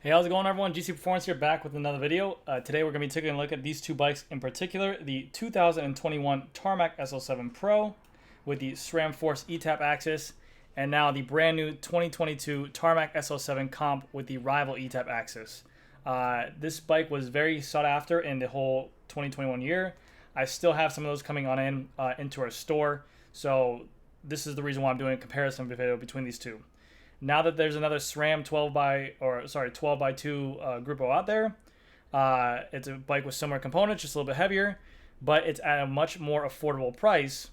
Hey, how's it going, everyone? GC Performance here, back with another video. Today we're going to be taking a look at these two bikes in particular, the 2021 Tarmac SL7 Pro with the SRAM Force E-Tap axis, and now the brand new 2022 Tarmac SL7 Comp with the rival E-Tap axis. This bike was very sought after in the whole 2021 year. I still have some of those coming on into our store, so this is the reason why I'm doing a comparison video between these two. Now that there's another SRAM 12 by 2 Grupo out there, it's a bike with similar components, just a little bit heavier, but it's at a much more affordable price.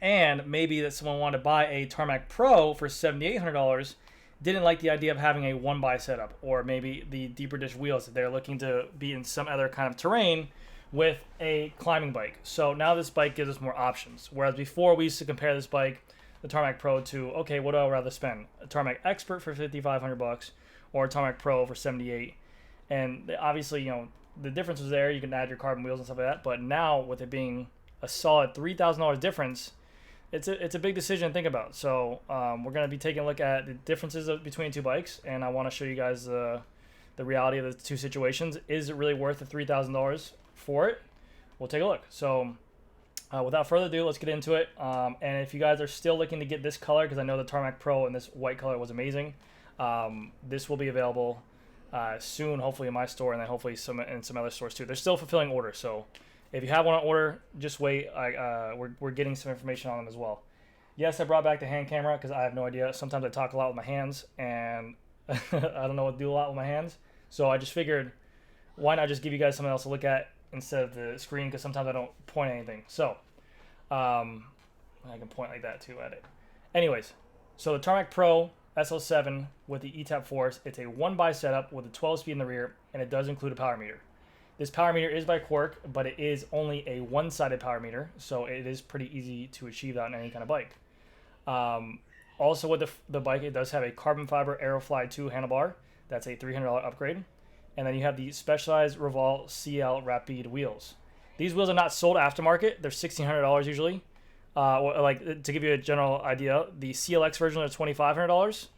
And maybe that someone wanted to buy a Tarmac Pro for $7,800, didn't like the idea of having a one by setup, or maybe the deeper dish wheels if they're looking to be in some other kind of terrain with a climbing bike. So now this bike gives us more options. Whereas before we used to compare this bike, the Tarmac Pro, to, okay, what do I rather spend? A Tarmac Expert for $5,500 or a Tarmac Pro for $78. And obviously, you know, the difference was there. You can add your carbon wheels and stuff like that. But now with it being a solid $3,000 difference, it's a big decision to think about. So we're going to be taking a look at the differences between two bikes, and I want to show you guys the reality of the two situations. Is it really worth the $3,000 for it? We'll take a look. So without further ado, let's get into it. And if you guys are still looking to get this color, because I know the Tarmac Pro in this white color was amazing, this will be available soon, hopefully in my store, and then hopefully in some other stores too. They're still fulfilling orders, so if you have one on order, just wait. We're getting some information on them as well. Yes, I brought back the hand camera because I have no idea. Sometimes I talk a lot with my hands, and I don't know what to do a lot with my hands. So I just figured, why not just give you guys something else to look at instead of the screen, because sometimes I don't point anything. So I can point like that too at it. Anyways, so the Tarmac Pro SL7 with the E-Tap Force, it's a 1 by setup with a 12 speed in the rear, and it does include a power meter. This power meter is by Quark, but it is only a one-sided power meter, so it is pretty easy to achieve that on any kind of bike. Also with the bike, it does have a carbon fiber Aerofly 2 handlebar. That's a $300 upgrade. And then you have the Specialized Revolve CL Rapide wheels. These wheels are not sold aftermarket. They're $1,600 usually. Like, to give you a general idea, the CLX version are $2,500.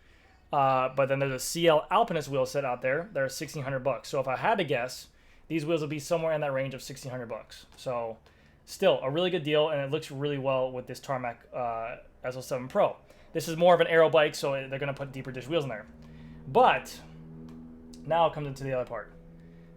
But then there's a CL Alpinist wheel set out there. They're $1,600. So if I had to guess, these wheels will be somewhere in that range of $1,600. So still a really good deal, and it looks really well with this Tarmac SL7 Pro. This is more of an aero bike, so they're going to put deeper dish wheels in there. But now it comes into the other part.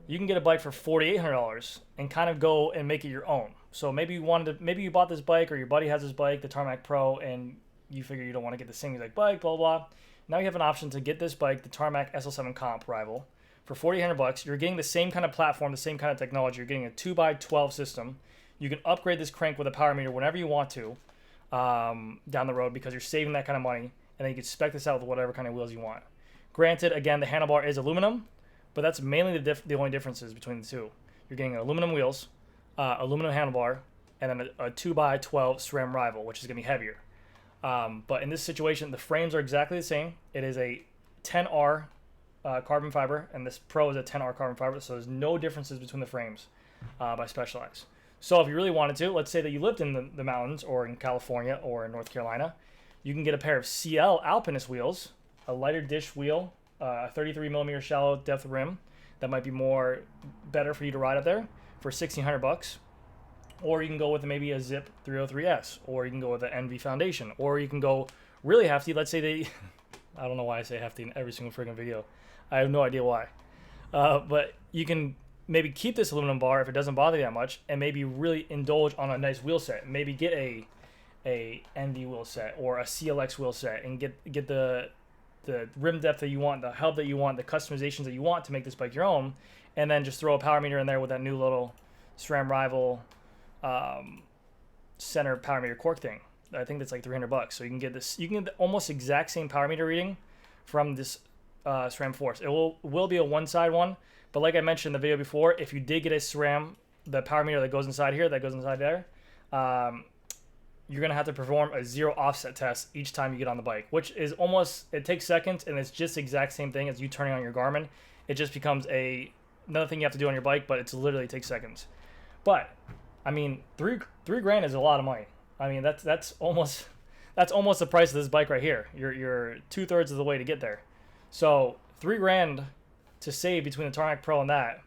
You can get a bike for $4,800 and kind of go and make it your own. So maybe you bought this bike, or your buddy has this bike, the Tarmac Pro, and you figure you don't want to get the same exact bike, blah, blah, blah. Now you have an option to get this bike, the Tarmac SL7 Comp Rival, for $4,800. You're getting the same kind of platform, the same kind of technology. You're getting a 2x12 system. You can upgrade this crank with a power meter whenever you want to down the road, because you're saving that kind of money, and then you can spec this out with whatever kind of wheels you want. Granted, again, the handlebar is aluminum, but that's mainly the only differences between the two. You're getting aluminum wheels, aluminum handlebar, and then a 2x12 SRAM Rival, which is going to be heavier. But in this situation, the frames are exactly the same. It is a 10R carbon fiber, and this Pro is a 10R carbon fiber, so there's no differences between the frames by Specialized. So if you really wanted to, let's say that you lived in the mountains, or in California, or in North Carolina, you can get a pair of CL Alpinist wheels, a lighter dish wheel, a 33mm shallow depth rim that might be better for you to ride up there for $1,600. Or you can go with maybe a Zip 303S, or you can go with an NV Foundation, or you can go really hefty. Let's say I don't know why I say hefty in every single freaking video. I have no idea why. But you can maybe keep this aluminum bar if it doesn't bother you that much, and maybe really indulge on a nice wheel set. Maybe get a NV wheel set or a CLX wheel set, and get the rim depth that you want, the hub that you want, the customizations that you want to make this bike your own, and then just throw a power meter in there with that new little SRAM Rival center power meter Quark thing. I think that's like $300. So you can get this. You can get the almost exact same power meter reading from this SRAM Force. It will be a one-side one, but like I mentioned in the video before, if you did get a SRAM, the power meter that goes inside here, that goes inside there, you're going to have to perform a 0 offset test each time you get on the bike, which is it takes seconds, and it's just the exact same thing as you turning on your Garmin. It just becomes another thing you have to do on your bike, but it's literally takes seconds. But I mean, three grand is a lot of money. I mean, that's almost the price of this bike right here. You're 2/3 of the way to get there. So $3 grand to save between the Tarmac Pro and that.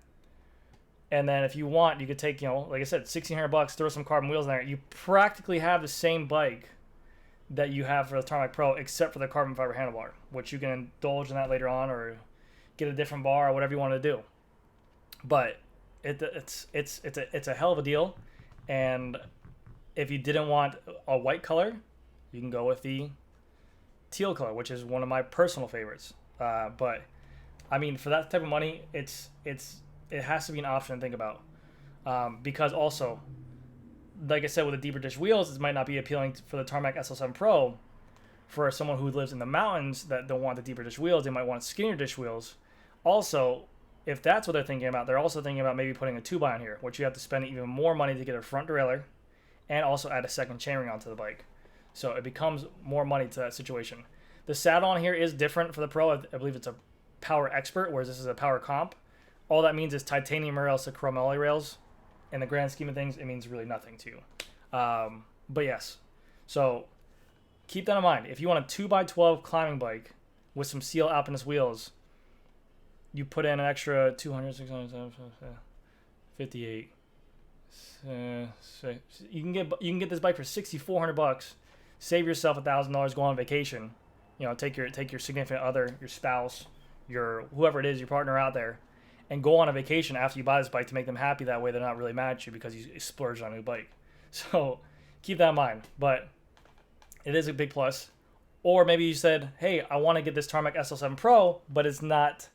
And then if you want, you could take, you know, like I said, $1,600, throw some carbon wheels in there. You practically have the same bike that you have for the Tarmac Pro, except for the carbon fiber handlebar, which you can indulge in that later on, or get a different bar or whatever you want to do. But it's a hell of a deal. And if you didn't want a white color, you can go with the teal color, which is one of my personal favorites. But I mean, for that type of money, it has to be an option to think about, because also, like I said, with the deeper dish wheels, it might not be appealing for the Tarmac SL7 Pro. For someone who lives in the mountains that don't want the deeper dish wheels, they might want skinnier dish wheels. Also, if that's what they're thinking about, they're also thinking about maybe putting a 2x on here, which you have to spend even more money to get a front derailleur and also add a second chainring onto the bike. So it becomes more money to that situation. The saddle on here is different for the Pro. I believe it's a Power Expert, whereas this is a Power Comp. All that means is titanium rails to chromoly rails. In the grand scheme of things, it means really nothing to you. But yes, so keep that in mind. If you want a 2x12 climbing bike with some CL Alpinist wheels, you put in an extra 200, 600, 58. So you can get this bike for $6,400. Save yourself $1,000. Go on vacation. You know, take your significant other, your spouse, your whoever it is, your partner out there, and go on a vacation after you buy this bike to make them happy. That way they're not really mad at you because you splurged on a new bike. So keep that in mind. But it is a big plus. Or maybe you said, hey, I want to get this Tarmac SL7 Pro, but it's not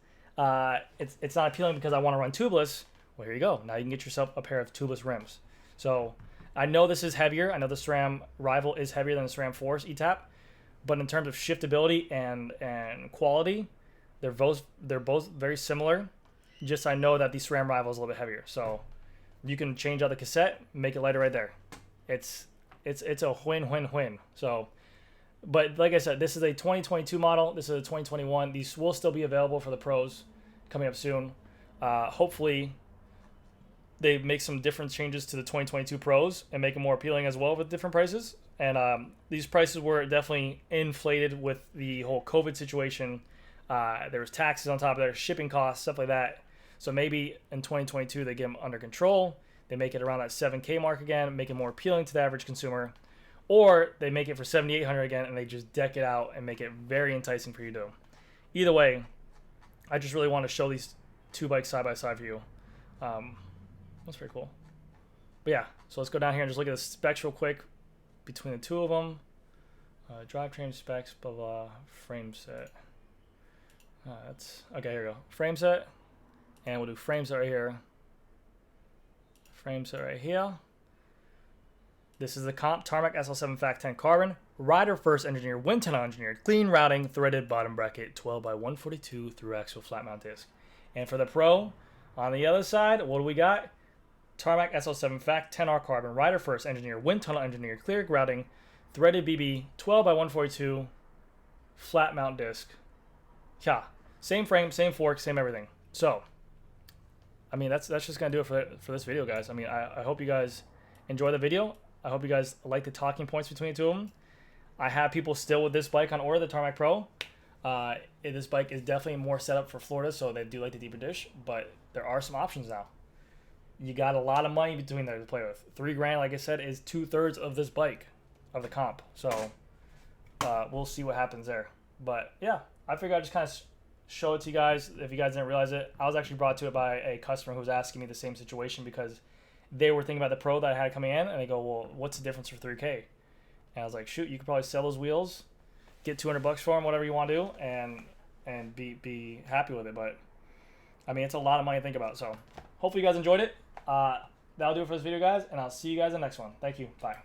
it's not appealing because I want to run tubeless. Well, here you go. Now you can get yourself a pair of tubeless rims. So I know this is heavier. I know the SRAM Rival is heavier than the SRAM Force ETAP. But in terms of shiftability and quality, they're both very similar. Just I know that the SRAM Rival is a little bit heavier. So you can change out the cassette, make it lighter right there. It's a win-win-win. So, but like I said, this is a 2022 model. This is a 2021. These will still be available for the pros coming up soon. Hopefully they make some different changes to the 2022 pros and make it more appealing as well with different prices. And these prices were definitely inflated with the whole COVID situation. There was taxes on top of there, shipping costs, stuff like that. So maybe in 2022 they get them under control. They make it around that 7K mark again, make it more appealing to the average consumer. Or they make it for $7,800 again and they just deck it out and make it very enticing for you to do. Either way, I just really want to show these two bikes side by side for you. That's pretty cool. But yeah, so let's go down here and just look at the specs real quick between the two of them. Drivetrain specs, blah, blah, frame set. That's okay, here we go. Frame set. And we'll do frame set right here. Frame set right here. This is the comp Tarmac SL7 Fact 10 Carbon. Rider first engineered, wind tunnel engineered, clean routing, threaded bottom bracket, 12x142 through axle flat mount disc. And for the Pro, on the other side, what do we got? Tarmac SL7 Fact 10R Carbon. Rider first engineered, wind tunnel engineered, clear routing, threaded BB, 12x142 flat mount disc. Yeah, same frame, same fork, same everything. So, I mean, that's just gonna do it for this video, guys. I mean, I hope you guys enjoy the video. I hope you guys like the talking points between the two of them. I have people still with this bike on order, the Tarmac Pro. This bike is definitely more set up for Florida, so they do like the deeper dish, but there are some options now. You got a lot of money between there to play with. $3,000, like I said, is 2/3 of this bike, of the comp. So we'll see what happens there. But yeah, I figured I'd just kind of show it to you guys if you guys didn't realize it. I was actually brought to it by a customer who was asking me the same situation because they were thinking about the Pro that I had coming in, and they go, well, what's the difference for $3K? And I was like, shoot, you could probably sell those wheels, get $200 for them, whatever you want to do, and be happy with it. But I mean, it's a lot of money to think about. So hopefully you guys enjoyed it. That'll do it for this video, guys, and I'll see you guys in the next one. Thank you. Bye.